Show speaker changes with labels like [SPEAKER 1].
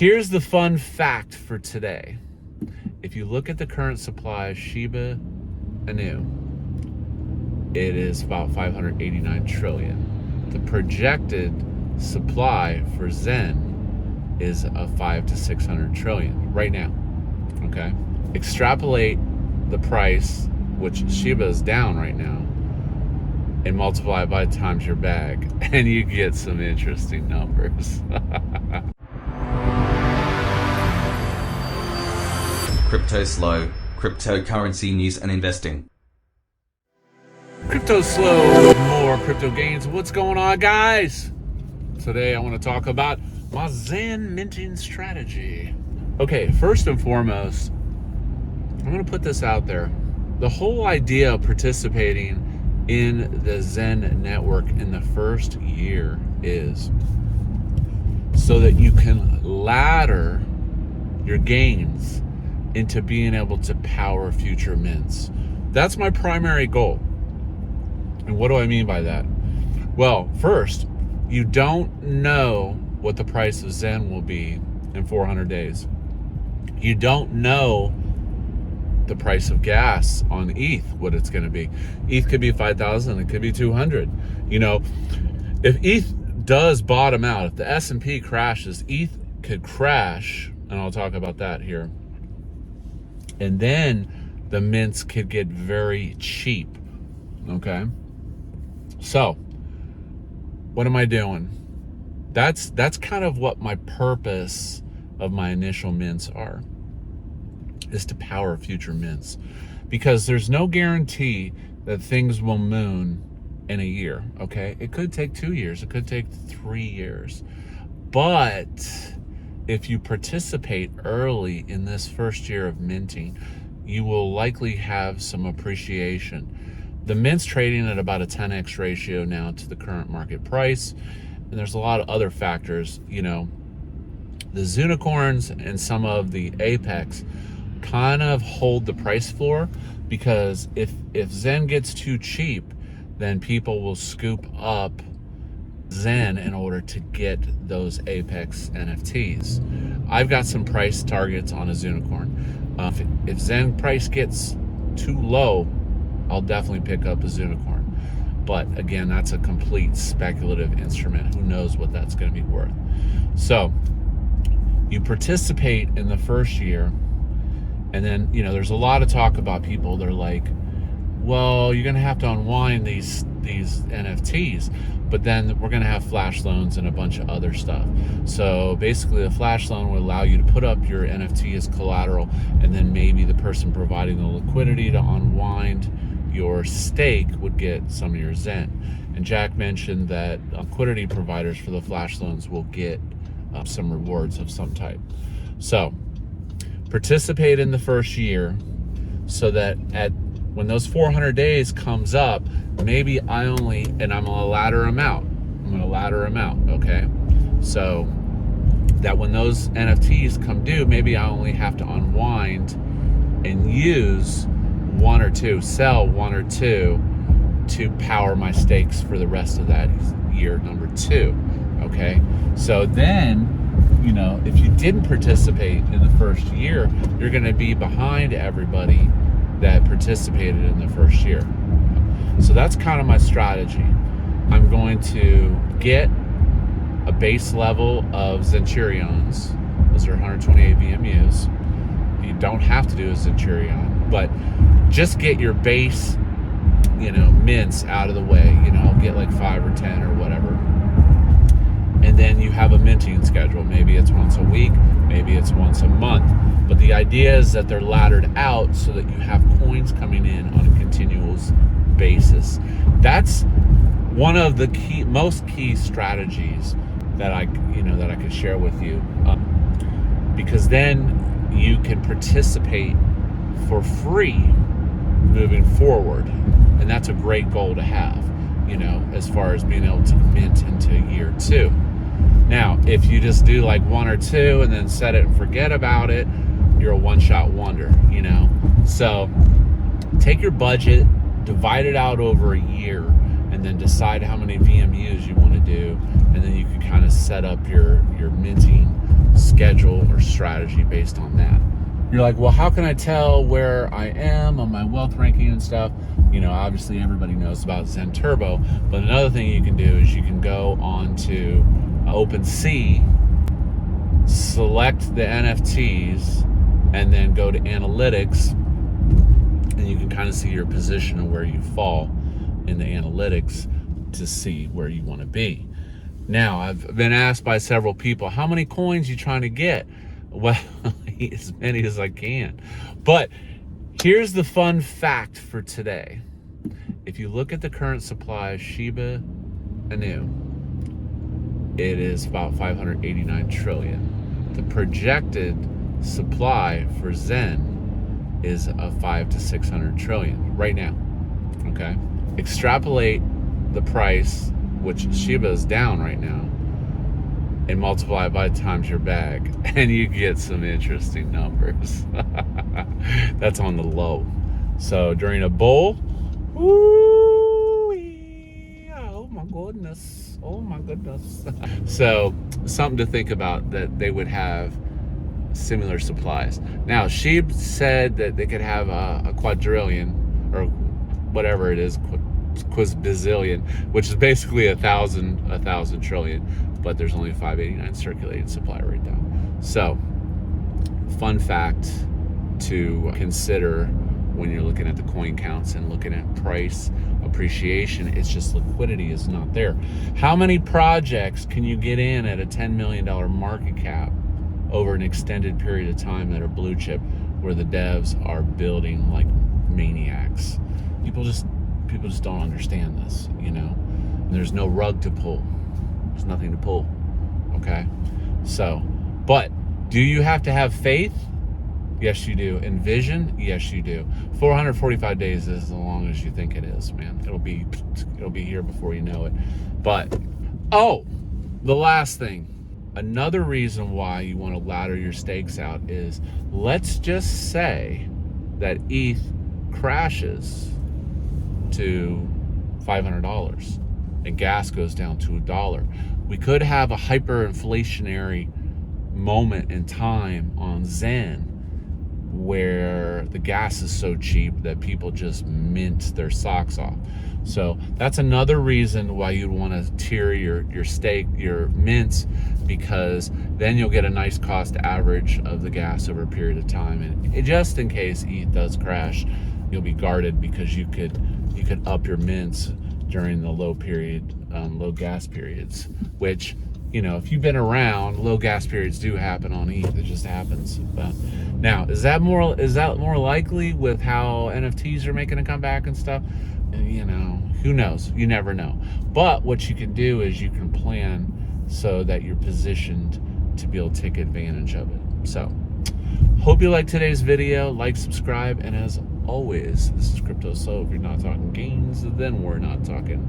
[SPEAKER 1] Here's the fun fact for today. If you look at the current supply of Shiba Inu, it is about 589 trillion. The projected supply for Zen is a 500 to 600 trillion right now. Okay, extrapolate the price, which Shiba is down right now, and multiply by times your bag, and you get some interesting numbers.
[SPEAKER 2] Cryptoslo, cryptocurrency news and investing.
[SPEAKER 1] Cryptoslo with more crypto gains. What's going on, guys? Today I want to talk about my Zen minting strategy. Okay, first and foremost, I'm going to put this out there. The whole idea of participating in the Zen network in the first year is so that you can ladder your gains into being able to power future mints. That's my primary goal. And what do I mean by that? Well, first, you don't know what the price of Zen will be in 400 days. You don't know the price of gas on ETH, what it's going to be. ETH could be 5,000, it could be 200. You know, if ETH does bottom out, if the S&P crashes, ETH could crash, and I'll talk about that here. And then the mints could get very cheap, okay? So, what am I doing? That's kind of what my purpose of my initial mints are, is to power future mints. Because there's no guarantee that things will moon in a year, okay? It could take 2 years, it could take 3 years. But if you participate early in this first year of minting, you will likely have some appreciation. The mint's trading at about a 10x ratio now to the current market price. And there's a lot of other factors, you know, the Zunicorns and some of the Apex kind of hold the price floor, because if Zen gets too cheap, then people will scoop up Zen in order to get those Apex NFTs. I've got some price targets on a Zunicorn. If Zen price gets too low, I'll definitely pick up a Zunicorn. But again, that's a complete speculative instrument. Who knows what that's going to be worth? So you participate in the first year, and then, you know, there's a lot of talk about people. They're like, well, you're going to have to unwind these NFTs, but then we're going to have flash loans and a bunch of other stuff. So basically, a flash loan would allow you to put up your NFT as collateral, and then maybe the person providing the liquidity to unwind your stake would get some of your Zen. And Jack mentioned that liquidity providers for the flash loans will get some rewards of some type. So participate in the first year, so that when those 400 days comes up, maybe I'm gonna ladder them out. Okay? So that when those NFTs come due, maybe I only have to unwind and use one or two, sell one or two to power my stakes for the rest of that year number 2. Okay? So then, you know, if you didn't participate in the first year, you're gonna be behind everybody that participated in the first year. So that's kind of my strategy. I'm going to get a base level of Zenturions. Those are 128 VMUs. You don't have to do a Zenturion, but just get your base, you know, mints out of the way. You know, get like 5 or 10 or whatever. And then you have a minting schedule. Maybe it's once a week, maybe it's once a month. But the idea is that they're laddered out so that you have coins coming in on a continuous basis. That's one of the most key strategies that I could share with you, because then you can participate for free moving forward, and that's a great goal to have, you know, as far as being able to mint into year 2. Now, if you just do like 1 or 2 and then set it and forget about it, you're a one-shot wonder, you know. So take your budget, divide it out over a year, and then decide how many VMUs you want to do, and then you can kind of set up your minting schedule or strategy based on that. You're like, well, how can I tell where I am on my wealth ranking and stuff? You know, obviously everybody knows about Zen Turbo, but another thing you can do is you can go on to OpenSea, select the NFTs, and then go to analytics, and you can kind of see your position and where you fall in the analytics to see where you want to be. Now, I've been asked by several people, how many coins you trying to get? Well, as many as I can. But here's the fun fact for today. If you look at the current supply of Shiba Inu, it is about 589 trillion. The projected supply for Zen is a 500 to 600 trillion right now. Okay? Extrapolate the price, which Shiba is down right now, and multiply it by times your bag, and you get some interesting numbers. That's on the low. So during a bull, oh my goodness. So something to think about, that they would have similar supplies. Now, Sheeb said that they could have a quadrillion, or whatever it is, quizbazillion, which is basically a thousand trillion, but there's only 589 circulating supply right now. So, fun fact to consider when you're looking at the coin counts and looking at price appreciation. It's just liquidity is not there. How many projects can you get in at a $10 million market cap over an extended period of time that are blue chip, where the devs are building like maniacs? People just don't understand this, you know. And there's no rug to pull. There's nothing to pull. Okay? So, but do you have to have faith? Yes, you do. And vision? Yes, you do. 445 days is as long as you think it is, man. It'll be here before you know it. But, oh, the last thing. Another reason why you want to ladder your stakes out is, let's just say that ETH crashes to $500 and gas goes down to $1. We could have a hyperinflationary moment in time on Zen where the gas is so cheap that people just mint their socks off. So that's another reason why you'd want to tier your stake, your mints, because then you'll get a nice cost average of the gas over a period of time. And just in case ETH does crash, you'll be guarded, because you could up your mints during the low gas periods, which, you know, if you've been around, low gas periods do happen on ETH. It just happens. But now, is that more likely with how NFTs are making a comeback and stuff? You know, who knows? You never know. But what you can do is you can plan so that you're positioned to be able to take advantage of it. So, hope you liked today's video. Like, subscribe, and as always, this is Cryptoslo. If you're not talking gains, then we're not talking